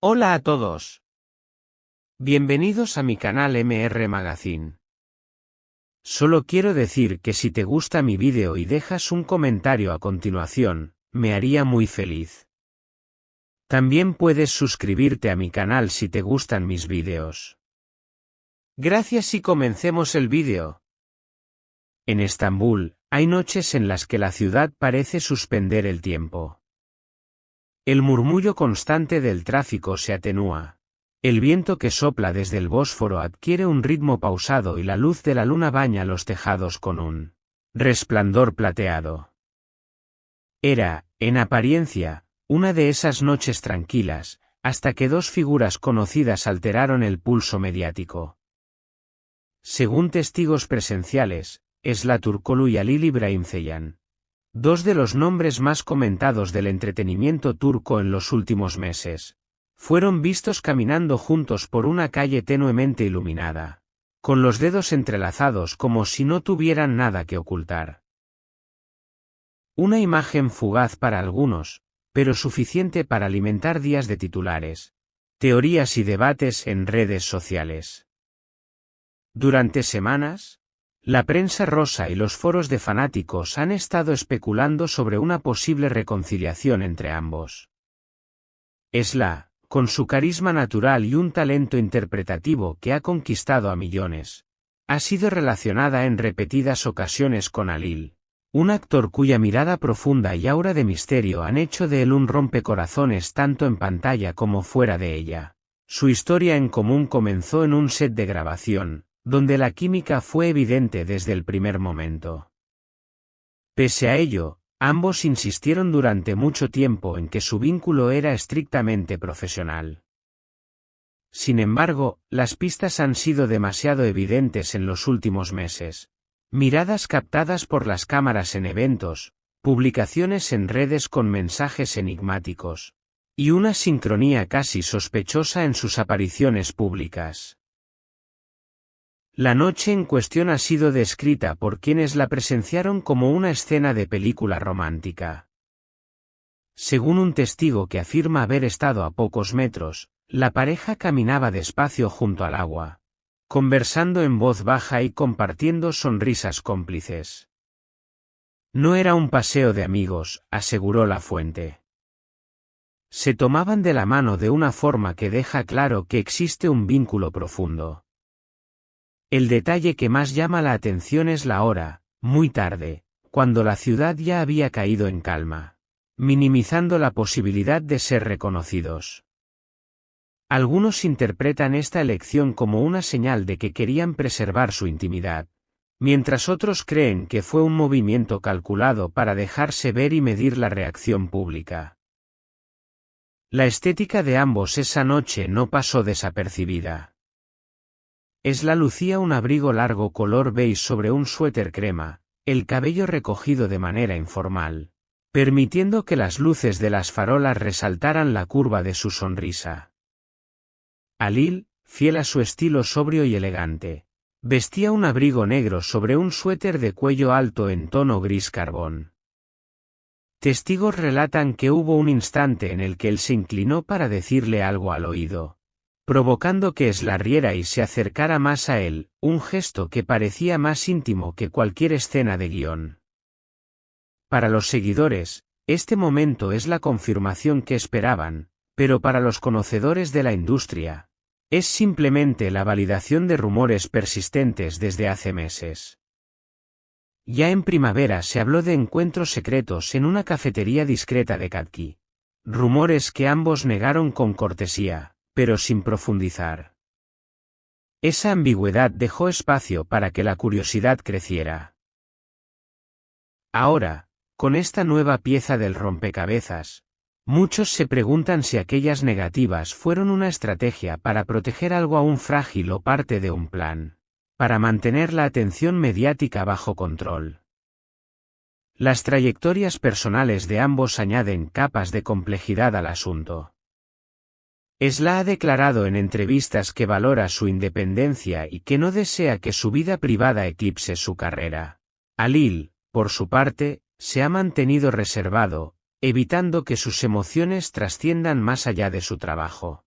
Hola a todos. Bienvenidos a mi canal MR Magazine. Solo quiero decir que si te gusta mi vídeo y dejas un comentario a continuación, me haría muy feliz. También puedes suscribirte a mi canal si te gustan mis vídeos. Gracias y comencemos el vídeo. En Estambul, hay noches en las que la ciudad parece suspender el tiempo. El murmullo constante del tráfico se atenúa. El viento que sopla desde el Bósforo adquiere un ritmo pausado y la luz de la luna baña los tejados con un resplandor plateado. Era, en apariencia, una de esas noches tranquilas, hasta que dos figuras conocidas alteraron el pulso mediático. Según testigos presenciales, Esra Türkoğlu y Halil İbrahimceyhan, dos de los nombres más comentados del entretenimiento turco en los últimos meses, fueron vistos caminando juntos por una calle tenuemente iluminada, con los dedos entrelazados como si no tuvieran nada que ocultar. Una imagen fugaz para algunos, pero suficiente para alimentar días de titulares, teorías y debates en redes sociales. Durante semanas, la prensa rosa y los foros de fanáticos han estado especulando sobre una posible reconciliación entre ambos. Esra, con su carisma natural y un talento interpretativo que ha conquistado a millones, ha sido relacionada en repetidas ocasiones con Halil, un actor cuya mirada profunda y aura de misterio han hecho de él un rompecorazones tanto en pantalla como fuera de ella. Su historia en común comenzó en un set de grabación, donde la química fue evidente desde el primer momento. Pese a ello, ambos insistieron durante mucho tiempo en que su vínculo era estrictamente profesional. Sin embargo, las pistas han sido demasiado evidentes en los últimos meses. Miradas captadas por las cámaras en eventos, publicaciones en redes con mensajes enigmáticos, y una sincronía casi sospechosa en sus apariciones públicas. La noche en cuestión ha sido descrita por quienes la presenciaron como una escena de película romántica. Según un testigo que afirma haber estado a pocos metros, la pareja caminaba despacio junto al agua, conversando en voz baja y compartiendo sonrisas cómplices. No era un paseo de amigos, aseguró la fuente. Se tomaban de la mano de una forma que deja claro que existe un vínculo profundo. El detalle que más llama la atención es la hora, muy tarde, cuando la ciudad ya había caído en calma, minimizando la posibilidad de ser reconocidos. Algunos interpretan esta elección como una señal de que querían preservar su intimidad, mientras otros creen que fue un movimiento calculado para dejarse ver y medir la reacción pública. La estética de ambos esa noche no pasó desapercibida. Esra lucía un abrigo largo color beige sobre un suéter crema, el cabello recogido de manera informal, permitiendo que las luces de las farolas resaltaran la curva de su sonrisa. Halil, fiel a su estilo sobrio y elegante, vestía un abrigo negro sobre un suéter de cuello alto en tono gris carbón. Testigos relatan que hubo un instante en el que él se inclinó para decirle algo al oído, provocando que Esra riera y se acercara más a él, un gesto que parecía más íntimo que cualquier escena de guión. Para los seguidores, este momento es la confirmación que esperaban, pero para los conocedores de la industria, es simplemente la validación de rumores persistentes desde hace meses. Ya en primavera se habló de encuentros secretos en una cafetería discreta de Kadıköy. Rumores que ambos negaron con cortesía, pero sin profundizar. Esa ambigüedad dejó espacio para que la curiosidad creciera. Ahora, con esta nueva pieza del rompecabezas, muchos se preguntan si aquellas negativas fueron una estrategia para proteger algo aún frágil o parte de un plan, para mantener la atención mediática bajo control. Las trayectorias personales de ambos añaden capas de complejidad al asunto. Esra ha declarado en entrevistas que valora su independencia y que no desea que su vida privada eclipse su carrera. Halil, por su parte, se ha mantenido reservado, evitando que sus emociones trasciendan más allá de su trabajo.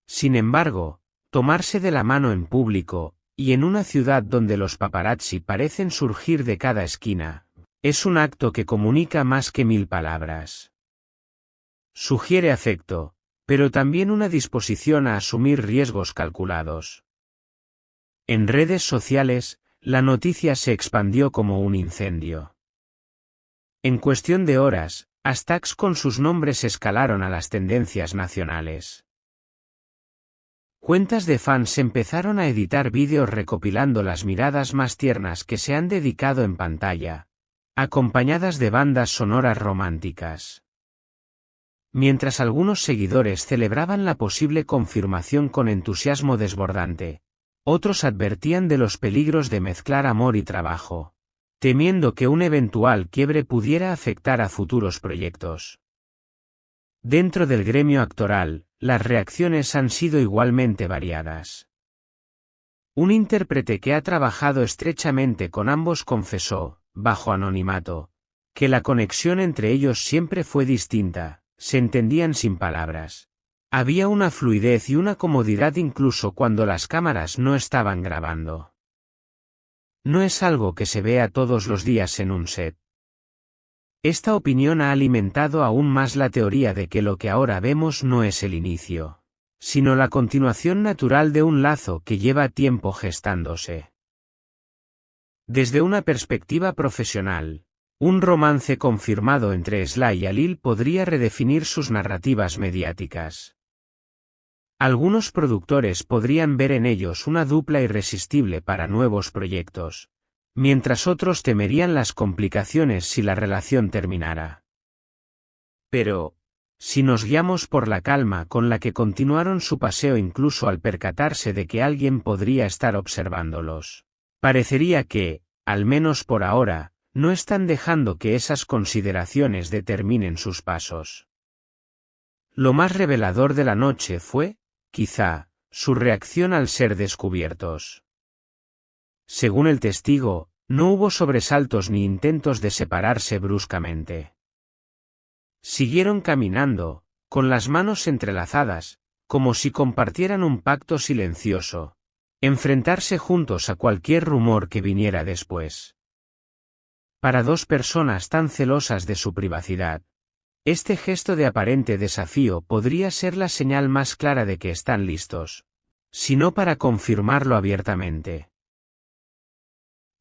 Sin embargo, tomarse de la mano en público, y en una ciudad donde los paparazzi parecen surgir de cada esquina, es un acto que comunica más que 1000 palabras. Sugiere afecto, pero también una disposición a asumir riesgos calculados. En redes sociales, la noticia se expandió como un incendio. En cuestión de horas, hashtags con sus nombres escalaron a las tendencias nacionales. Cuentas de fans empezaron a editar vídeos recopilando las miradas más tiernas que se han dedicado en pantalla, acompañadas de bandas sonoras románticas. Mientras algunos seguidores celebraban la posible confirmación con entusiasmo desbordante, otros advertían de los peligros de mezclar amor y trabajo, temiendo que un eventual quiebre pudiera afectar a futuros proyectos. Dentro del gremio actoral, las reacciones han sido igualmente variadas. Un intérprete que ha trabajado estrechamente con ambos confesó, bajo anonimato, que la conexión entre ellos siempre fue distinta, se entendían sin palabras. Había una fluidez y una comodidad incluso cuando las cámaras no estaban grabando. No es algo que se vea todos los días en un set. Esta opinión ha alimentado aún más la teoría de que lo que ahora vemos no es el inicio, sino la continuación natural de un lazo que lleva tiempo gestándose. Desde una perspectiva profesional, un romance confirmado entre Sly y Halil podría redefinir sus narrativas mediáticas. Algunos productores podrían ver en ellos una dupla irresistible para nuevos proyectos, mientras otros temerían las complicaciones si la relación terminara. Pero, si nos guiamos por la calma con la que continuaron su paseo incluso al percatarse de que alguien podría estar observándolos, parecería que, al menos por ahora, no están dejando que esas consideraciones determinen sus pasos. Lo más revelador de la noche fue, quizá, su reacción al ser descubiertos. Según el testigo, no hubo sobresaltos ni intentos de separarse bruscamente. Siguieron caminando, con las manos entrelazadas, como si compartieran un pacto silencioso, enfrentarse juntos a cualquier rumor que viniera después. Para dos personas tan celosas de su privacidad, este gesto de aparente desafío podría ser la señal más clara de que están listos, si no para confirmarlo abiertamente.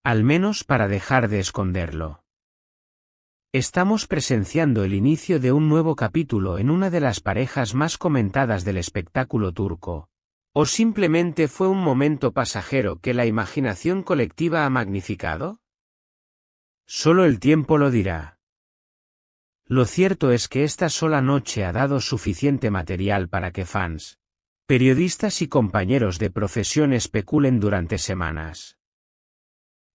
Al menos para dejar de esconderlo. Estamos presenciando el inicio de un nuevo capítulo en una de las parejas más comentadas del espectáculo turco, ¿o simplemente fue un momento pasajero que la imaginación colectiva ha magnificado? Solo el tiempo lo dirá. Lo cierto es que esta sola noche ha dado suficiente material para que fans, periodistas y compañeros de profesión especulen durante semanas.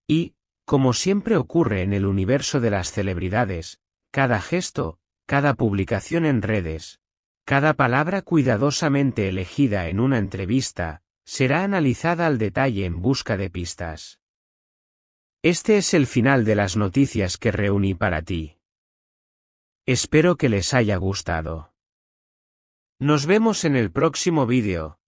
Y, como siempre ocurre en el universo de las celebridades, cada gesto, cada publicación en redes, cada palabra cuidadosamente elegida en una entrevista, será analizada al detalle en busca de pistas. Este es el final de las noticias que reuní para ti. Espero que les haya gustado. Nos vemos en el próximo vídeo.